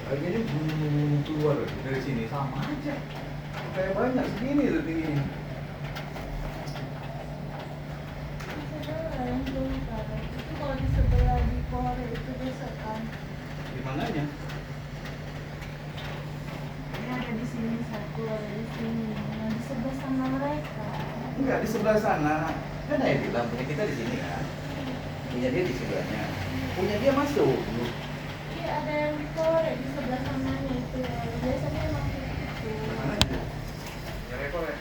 Airnya keluar dari sini sama aja. Kayak banyak segini tuh tingginya. Itu kalau di sebelah di Korea itu biasa kan. Di mananya? Ini ada di sini satu, ada di sini. Yang di sebelah sana mereka. Enggak, di sebelah sana. Kan saya bilang punya kita di sini kan. Punya dia di sebelahnya. Punya dia masuk. Iya, ada yang di Korea di sebelah sananya itu. Biasanya emang kayak gitu. Mana aja? Ya rekor ya.